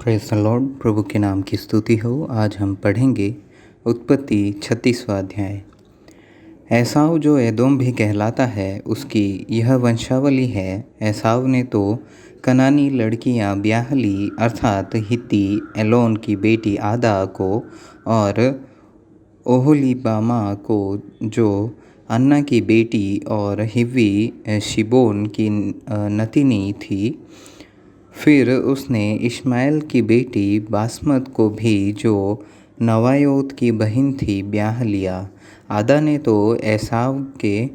Praise the Lord. प्रभु के नाम की स्तुति हो। आज हम पढ़ेंगे उत्पत्ति 36वां अध्याय। एसाव जो एदोम भी कहलाता है, उसकी यह वंशावली है। एसाव ने तो कनानी लड़कियां ब्याह ली, अर्थात हित्ती एलोन की बेटी आदा को और ओहोलीबामा को, जो अन्ना की बेटी और हिव्वी शिबोन की नतिनी थी। फिर उसने इश्माएल की बेटी बासमत को भी, जो नवायोत की बहन थी, ब्याह लिया। आदा ने तो एसाव के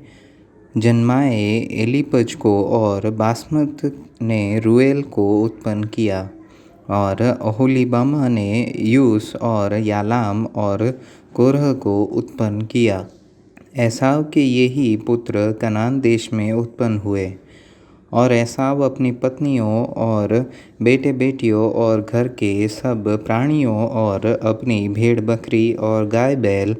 जन्माए एलीपज को और बासमत ने रूएल को उत्पन्न किया। और ओहोलीबामा ने यूस और यालाम और कोरह को उत्पन्न किया। एसाव के ये ही पुत्र कनान देश में उत्पन्न हुए। और एसाव अपनी पत्नियों और बेटे बेटियों और घर के सब प्राणियों और अपनी भेड़ बकरी और गाय बैल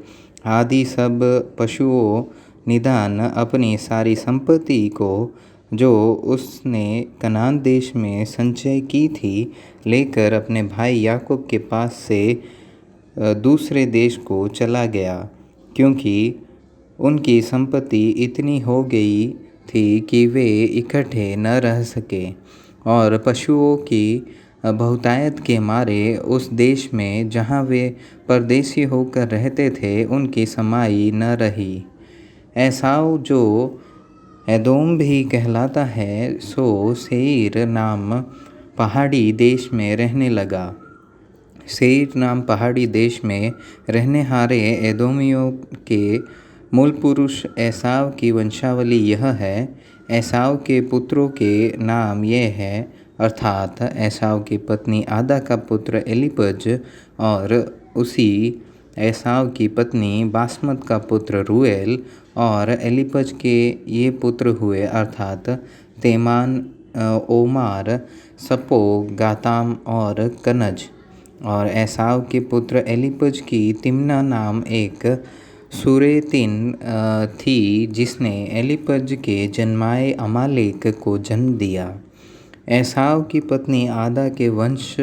आदि सब पशुओं निदान अपनी सारी संपत्ति को, जो उसने कनान देश में संचय की थी, लेकर अपने भाई याकूब के पास से दूसरे देश को चला गया, क्योंकि उनकी संपत्ति इतनी हो गई थी कि वे इकट्ठे न रह सके। और पशुओं की बहुतायत के मारे उस देश में जहाँ वे परदेशी होकर रहते थे, उनकी समाई न रही। एसाव जो एदोम भी कहलाता है, सो सेईर नाम पहाड़ी देश में रहने लगा। सेईर नाम पहाड़ी देश में रहने हारे एदोमियों के मूल पुरुष एसाव की वंशावली यह है। एसाव के पुत्रों के नाम ये हैं, अर्थात एसाव की पत्नी आदा का पुत्र एलीपज और उसी एसाव की पत्नी बासमत का पुत्र रूएल। और एलीपज के ये पुत्र हुए, अर्थात तेमान, ओमार, सपो, गाताम और कनज। और एसाव के पुत्र एलीपज की तिम्ना नाम एक सुरेतिन थी, जिसने एलीपज के जन्माए अमालेक को जन्म दिया। एसाव की पत्नी आदा के वंश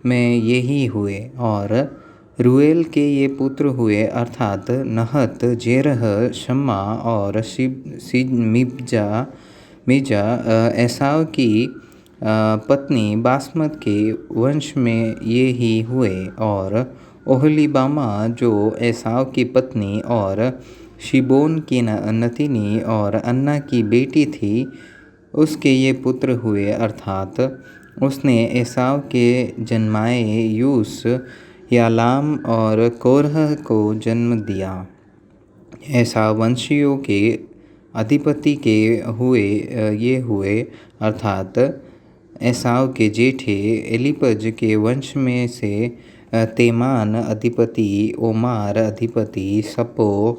में यही हुए। और रूएल के ये पुत्र हुए, अर्थात नहत, जेरह, शम्मा और मिजा। एसाव की पत्नी बासमत के वंश में ये ही हुए। और ओहोलीबामा जो एसाव की पत्नी और शिबोन की नतिनी और अन्ना की बेटी थी, उसके ये पुत्र हुए, अर्थात उसने एसाव के जन्माए यूस, यालाम और कोरह को जन्म दिया। एसाव वंशियों के अधिपति के ये हुए, अर्थात एसाव के जेठे एलीपज के वंश में से तेमान अधिपति, ओमार अधिपति, सपो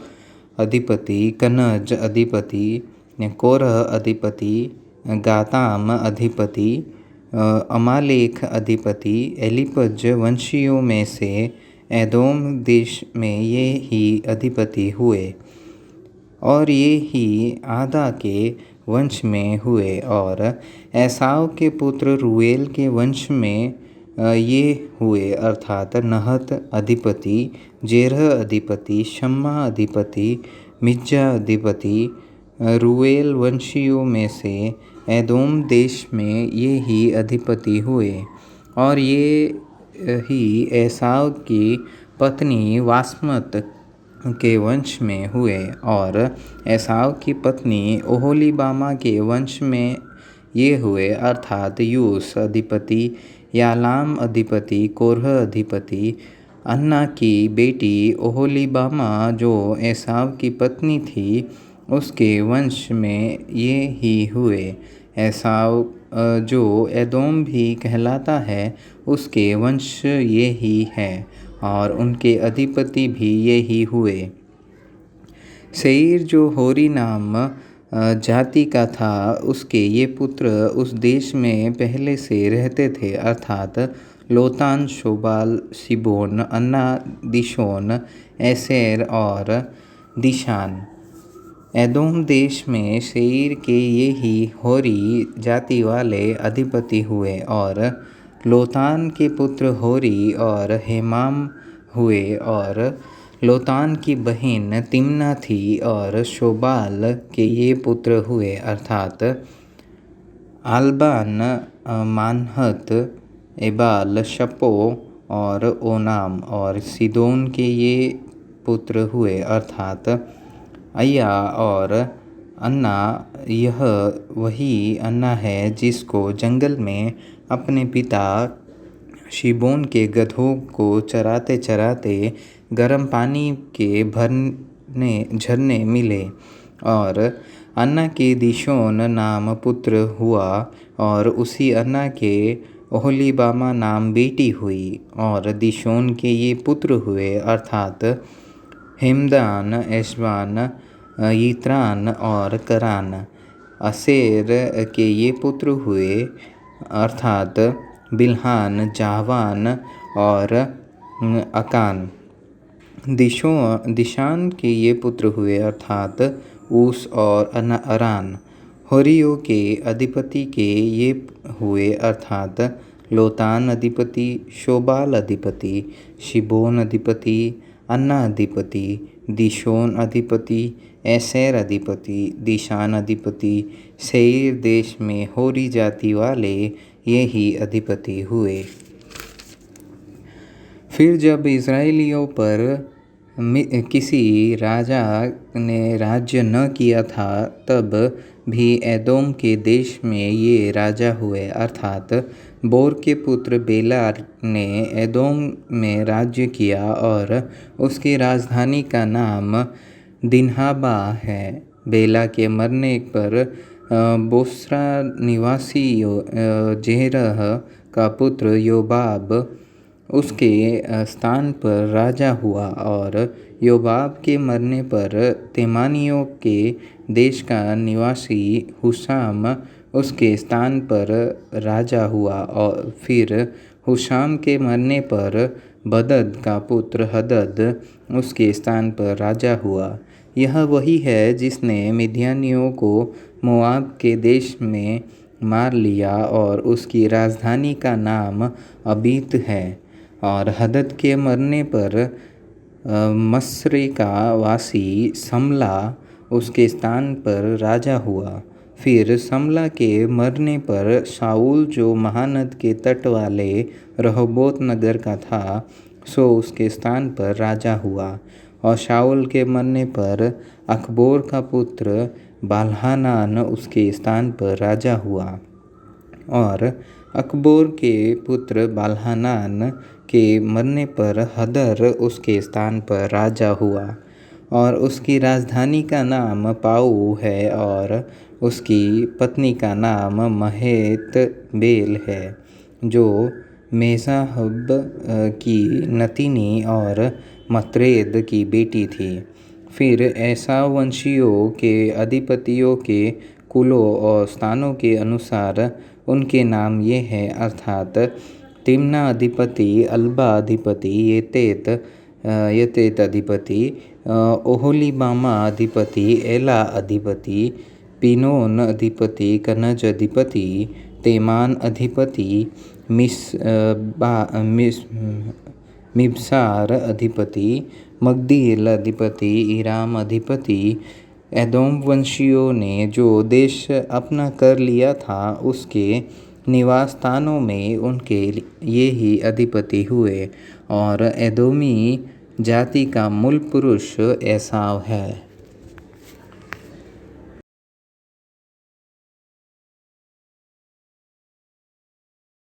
अधिपति, कनज अधिपति, कोरह अधिपति, गाताम अधिपति, अमालेक अधिपति। एलीपज वंशियों में से एदोम देश में ये ही अधिपति हुए। और ये ही आदा के वंश में हुए। और एसाव के पुत्र रूएल के वंश में ये हुए, अर्थात नहत अधिपति, जेरह अधिपति, शम्मा अधिपति, मिज्जा अधिपति। रूएल वंशियों में से एदोम देश में ये ही अधिपति हुए। और ये ही एसाव की पत्नी बासमत के वंश में हुए। और एसाव की पत्नी ओहोलीबामा के वंश में ये हुए, अर्थात यूस अधिपति, यालाम अधिपति, कोरह अधिपति। अन्ना की बेटी ओहोलीबामा जो एसाव की पत्नी थी, उसके वंश में ये ही हुए। एसाव जो एदोम भी कहलाता है, उसके वंश ये ही है, और उनके अधिपति भी ये ही हुए। सेईर जो होरी नाम जाति का था, उसके ये पुत्र उस देश में पहले से रहते थे, अर्थात लोतान, शोबाल, सिबोन, अन्ना, दिशोन, एसेर और दिशान। एदोम देश में सेईर के ये ही होरी जाति वाले अधिपति हुए। और लोतान के पुत्र होरी और हेमाम हुए, और लोतान की बहन तिम्ना थी, और शोबाल के ये पुत्र हुए अर्थात आलबान, मानहत, एबाल, शपो और ओनाम। और सीदोन के ये पुत्र हुए अर्थात अय्या और अन्ना। यह वही अन्ना है जिसको जंगल में अपने पिता शिबोन के गधों को चराते चराते गर्म पानी के झरने मिले। और अन्ना के दिशोन नाम पुत्र हुआ, और उसी अन्ना के ओहोलीबामा नाम बेटी हुई। और दिशोन के ये पुत्र हुए अर्थात हेमदान, एशबान, यित्रान और करान। असेर के ये पुत्र हुए अर्थात बिल्हान, जावान और अकान। दिशान के ये पुत्र हुए अर्थात ऊस और अरान। होरियों के अधिपति के ये हुए अर्थात लोतान अधिपति, शोबाल अधिपति, शिबोन अधिपति, अन्ना अधिपति, दिशोन अधिपति, एसेर अधिपति, दिशान अधिपति। सेईर देश में होरी जाति वाले ये ही अधिपति हुए। फिर जब इस्राएलियों पर किसी राजा ने राज्य न किया था, तब भी एदोम के देश में ये राजा हुए अर्थात बोर के पुत्र बेला ने एदोम में राज्य किया, और उसकी राजधानी का नाम दिन्हाबा है। बेला के मरने पर बोस्रा निवासी जेरह का पुत्र योबाब उसके स्थान पर राजा हुआ, और योबाब के मरने पर तेमानियों के देश का निवासी हुशाम उसके स्थान पर राजा हुआ। और फिर हुशाम के मरने पर बदद का पुत्र हदद उसके स्थान पर राजा हुआ। यह वही है जिसने मिद्यानियों को मोआब के देश में मार लिया, और उसकी राजधानी का नाम अबीत है। और हदद के मरने पर मस्रेका वासी समला उसके स्थान पर राजा हुआ। फिर समला के मरने पर शाऊल, जो महानद के तट वाले रहोबोत नगर का था, सो उसके स्थान पर राजा हुआ। और शाऊल के मरने पर अकबोर का पुत्र बाल्हानान उसके स्थान पर राजा हुआ। और अकबोर के पुत्र बाल्हानान के मरने पर हदर उसके स्थान पर राजा हुआ, और उसकी राजधानी का नाम पाऊ है, और उसकी पत्नी का नाम महेत बेल है, जो मेजाहब की नतीनी और मत्रेद की बेटी थी। फिर एसाव वंशियों के अधिपतियों के कुलों और स्थानों के अनुसार उनके नाम ये हैं अर्थात तिम्ना अधिपति, अल्बा अधिपति, यतेत अधिपति, ओहोलीबामा अधिपति, एला अधिपति, पिनोन अधिपति, कनज अधिपति, तेमान अधिपति, मिबसार अधिपति, मगदील अधिपति, इराम अधिपति। एदोम वंशियों ने जो देश अपना कर लिया था, उसके निवास स्थानों में उनके ये ही अधिपति हुए। और एदोमी जाति का मूल पुरुष एसाव है।